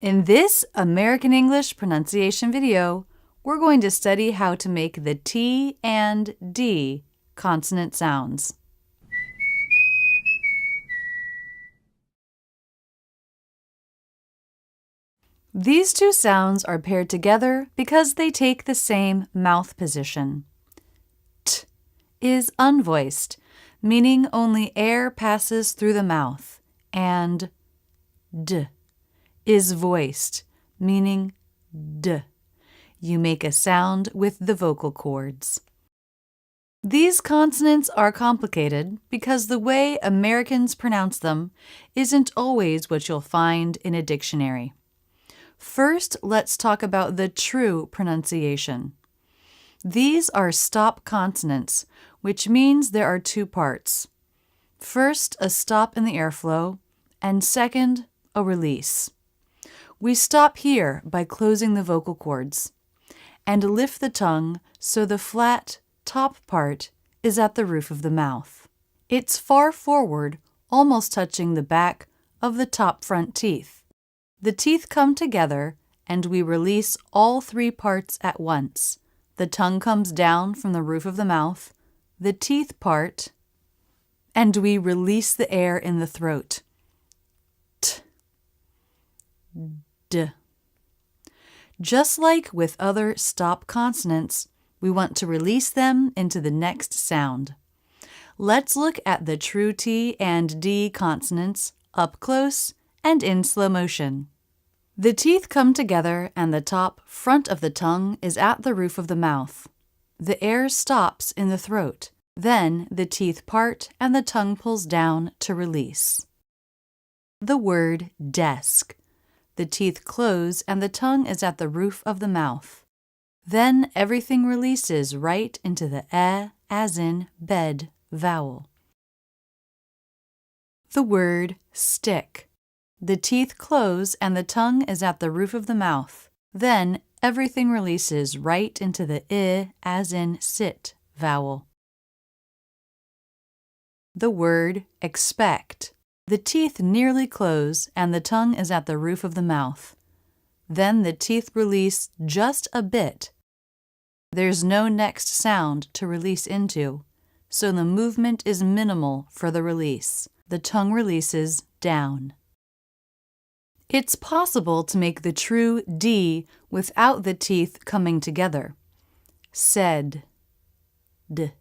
In this American English pronunciation video, we're going to study how to make the T and D consonant sounds. These two sounds are paired together because they take the same mouth position. T is unvoiced, meaning only air passes through the mouth, and D is voiced, meaning D. You make a sound with the vocal cords. These consonants are complicated because the way Americans pronounce them isn't always what you'll find in a dictionary. First, let's talk about the true pronunciation. These are stop consonants, which means there are two parts. First, a stop in the airflow, and second, a release. We stop here by closing the vocal cords and lift the tongue so the flat top part is at the roof of the mouth. It's far forward, almost touching the back of the top front teeth. The teeth come together and we release all three parts at once. The tongue comes down from the roof of the mouth, the teeth part, and we release the air in the throat. T, D. Just like with other stop consonants, we want to release them into the next sound. Let's look at the true T and D consonants up close and in slow motion. The teeth come together and the top front of the tongue is at the roof of the mouth. The air stops in the throat. Then the teeth part and the tongue pulls down to release. The word desk. The teeth close and the tongue is at the roof of the mouth. Then everything releases right into the as in bed vowel. The word stick. The teeth close and the tongue is at the roof of the mouth. Then everything releases right into the as in sit vowel. The word expect. The teeth nearly close and the tongue is at the roof of the mouth. Then the teeth release just a bit. There's no next sound to release into, so the movement is minimal for the release. The tongue releases down. It's possible to make the true D without the teeth coming together. Said, D,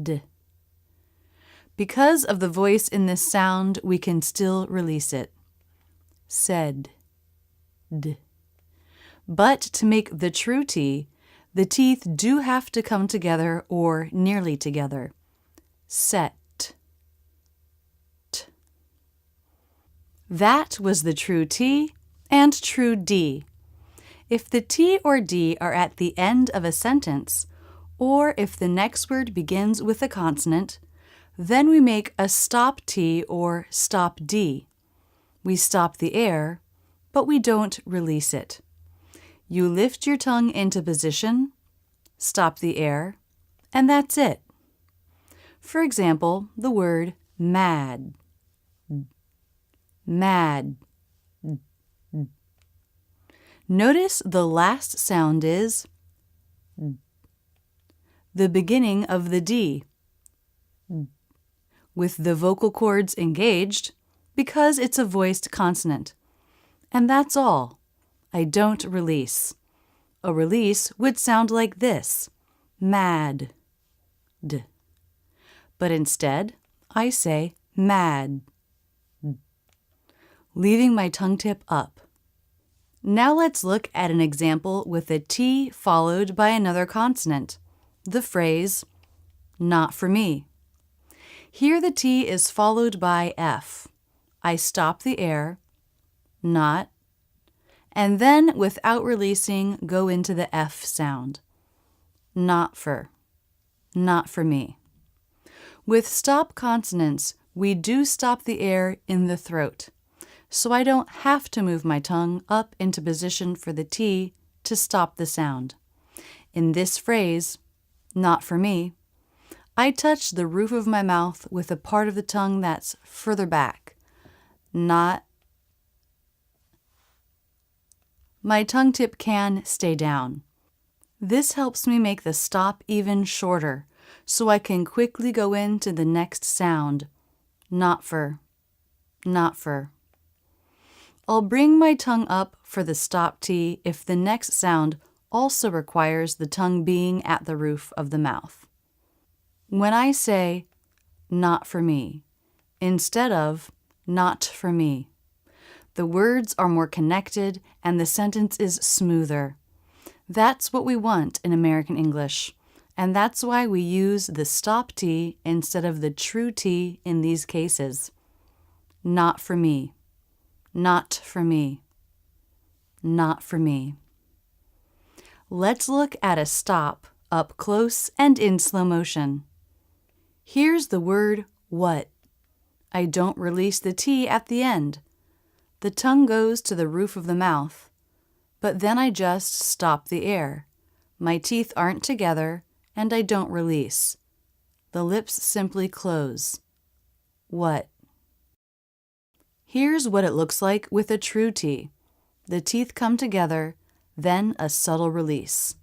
D. Because of the voice in this sound, we can still release it. Said, D. But to make the true T, the teeth do have to come together or nearly together. Set, T. That was the true T and true D. If the T or D are at the end of a sentence, or if the next word begins with a consonant, then we make a stop T or stop D. We stop the air, but we don't release it. You lift your tongue into position, stop the air, and that's it. For example, the word mad. Mad. Notice the last sound is the beginning of the D, with the vocal cords engaged because it's a voiced consonant. And that's all. I don't release. A release would sound like this, mad, D. But instead, I say mad, leaving my tongue tip up. Now let's look at an example with a T followed by another consonant, the phrase, not for me. Here the T is followed by F. I stop the air, not, and then without releasing go into the F sound. Not for me. With stop consonants, we do stop the air in the throat, so I don't have to move my tongue up into position for the T to stop the sound. In this phrase, not for me, I touch the roof of my mouth with a part of the tongue that's further back, not my tongue tip can stay down. This helps me make the stop even shorter, so I can quickly go into the next sound. Not for, not for. I'll bring my tongue up for the stop T if the next sound also requires the tongue being at the roof of the mouth. When I say, not for me, instead of, not for me, the words are more connected and the sentence is smoother. That's what we want in American English, and that's why we use the stop T instead of the true T in these cases. Not for me. Not for me. Not for me. Let's look at a stop up close and in slow motion. Here's the word what. I don't release the T at the end. The tongue goes to the roof of the mouth, but then I just stop the air. My teeth aren't together, and I don't release. The lips simply close. What? Here's what it looks like with a true T. The teeth come together, then a subtle release.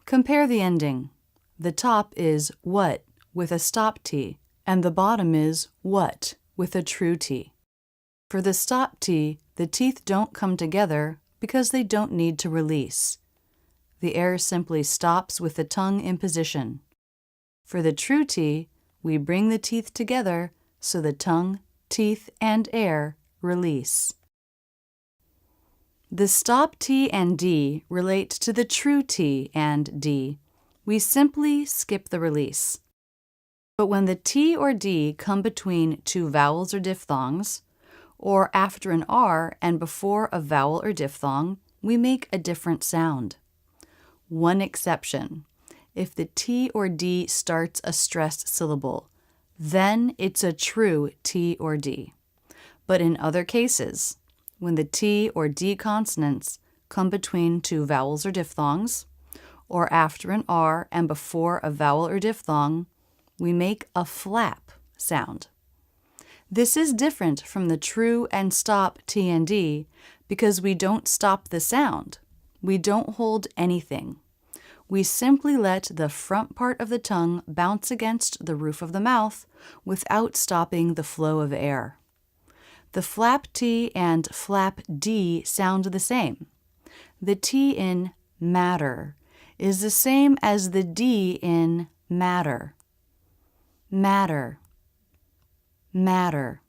Compare the ending. The top is what with a stop T, and the bottom is what with a true T. For the stop T, the teeth don't come together because they don't need to release. The air simply stops with the tongue in position. For the true T, we bring the teeth together so the tongue, teeth, and air release. The stop T and D relate to the true T and D. We simply skip the release. But when the T or D come between two vowels or diphthongs, or after an R and before a vowel or diphthong, we make a different sound. One exception: if the T or D starts a stressed syllable, then it's a true T or D. But in other cases, when the T or D consonants come between two vowels or diphthongs, or after an R and before a vowel or diphthong, we make a flap sound. This is different from the true and stop T and D because we don't stop the sound. We don't hold anything. We simply let the front part of the tongue bounce against the roof of the mouth without stopping the flow of air. The flap T and flap D sound the same. The T in matter is the same as the D in matter. Matter. Matter.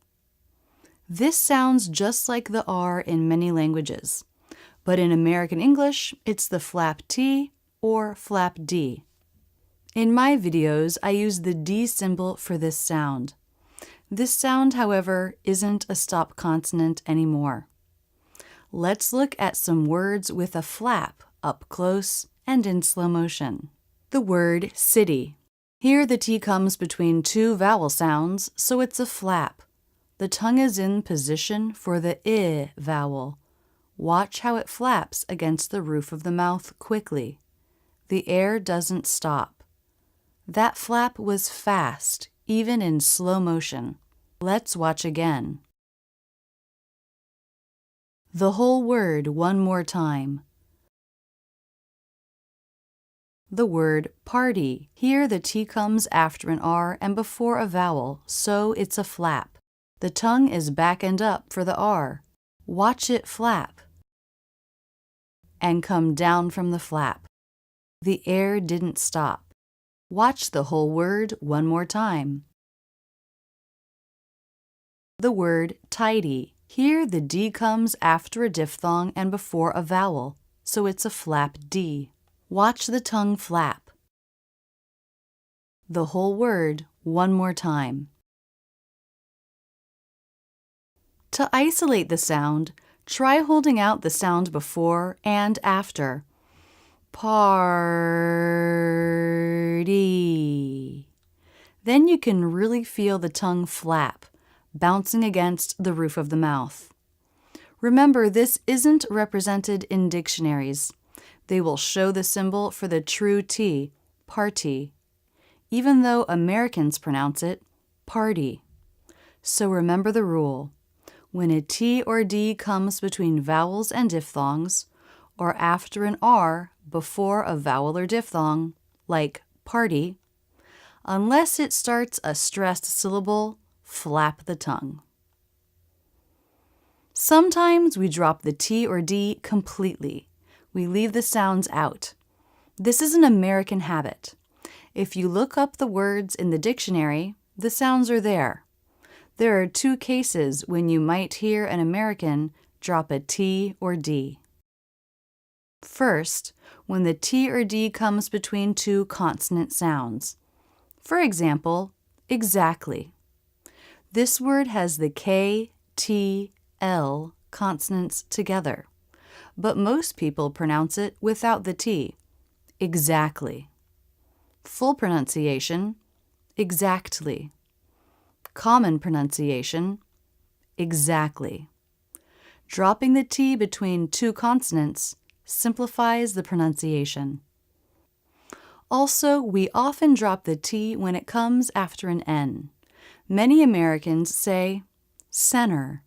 This sounds just like the R in many languages, but in American English, it's the flap T or flap D. In my videos, I use the D symbol for this sound. This sound, however, isn't a stop consonant anymore. Let's look at some words with a flap up close and in slow motion. The word city. Here the T comes between two vowel sounds, so it's a flap. The tongue is in position for the I vowel. Watch how it flaps against the roof of the mouth quickly. The air doesn't stop. That flap was fast, even in slow motion. Let's watch again. The whole word one more time. The word party. Here the T comes after an R and before a vowel, so it's a flap. The tongue is back and up for the R. Watch it flap and come down from the flap. The air didn't stop. Watch the whole word one more time. The word tidy. Here the D comes after a diphthong and before a vowel, so it's a flap D. Watch the tongue flap. The whole word one more time. To isolate the sound, try holding out the sound before and after. Party. Then you can really feel the tongue flap, bouncing against the roof of the mouth. Remember, this isn't represented in dictionaries. They will show the symbol for the true T, party, even though Americans pronounce it party. So remember the rule. when a T or D comes between vowels and diphthongs, or after an R before a vowel or diphthong, like party. Unless it starts a stressed syllable, flap the tongue. Sometimes we drop the T or D completely. We leave the sounds out. This is an American habit. If you look up the words in the dictionary, the sounds are there. There are two cases when you might hear an American drop a T or D. First, when the T or D comes between two consonant sounds. For example, exactly. This word has the K, T, L consonants together, but most people pronounce it without the T. Exactly. Full pronunciation, exactly. Common pronunciation, exactly. Dropping the T between two consonants simplifies the pronunciation. Also, we often drop the T when it comes after an N. Many Americans say center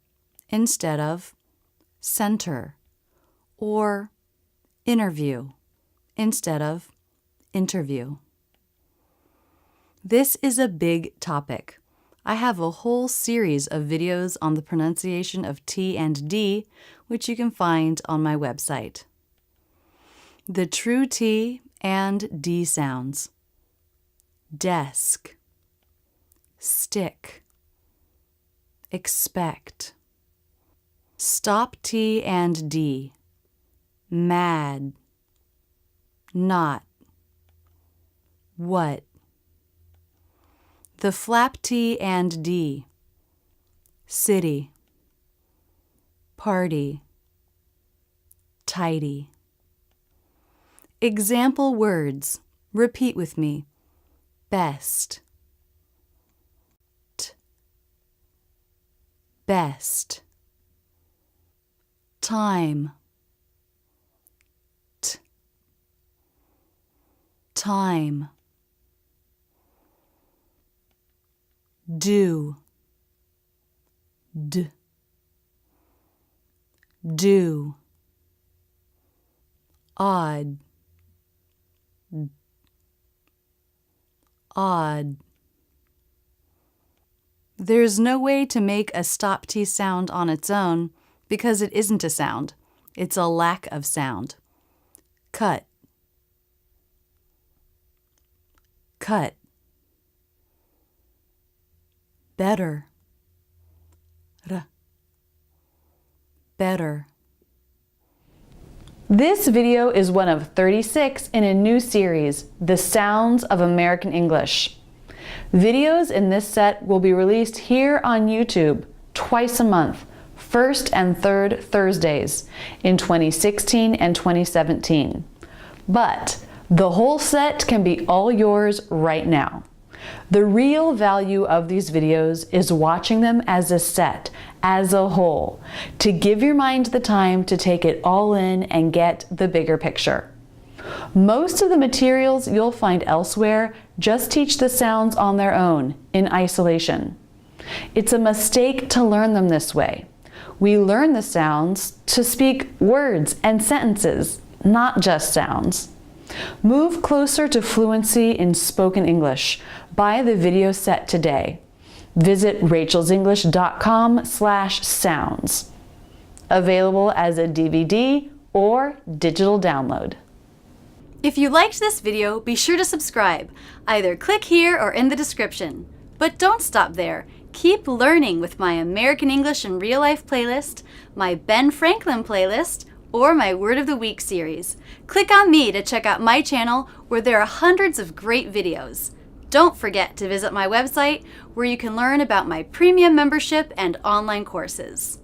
instead of center, or interview instead of interview. This is a big topic. I have a whole series of videos on the pronunciation of T and D, which you can find on my website. The true T and D sounds. Desk, stick, expect. Stop T and D. Mad, not, what. The flap T and D. City, party, tidy. Example words. Repeat with me. Best, best. Time, time. Do, do. Odd, odd. There's no way to make a stop T sound on its own because it isn't a sound. It's a lack of sound. Cut, cut. Better, better. This video is one of 36 in a new series, The Sounds of American English. Videos in this set will be released here on YouTube twice a month, first and third Thursdays in 2016 and 2017. But the whole set can be all yours right now. The real value of these videos is watching them as a set, as a whole, to give your mind the time to take it all in and get the bigger picture. Most of the materials you'll find elsewhere just teach the sounds on their own, in isolation. It's a mistake to learn them this way. We learn the sounds to speak words and sentences, not just sounds. Move closer to fluency in spoken English. Buy the video set today. Visit rachelsenglish.com/sounds. Available as a DVD or digital download. If you liked this video, be sure to subscribe. Either click here or in the description. But don't stop there. Keep learning with my American English in Real Life playlist, my Ben Franklin playlist, or my Word of the Week series. Click on me to check out my channel where there are hundreds of great videos. Don't forget to visit my website where you can learn about my premium membership and online courses.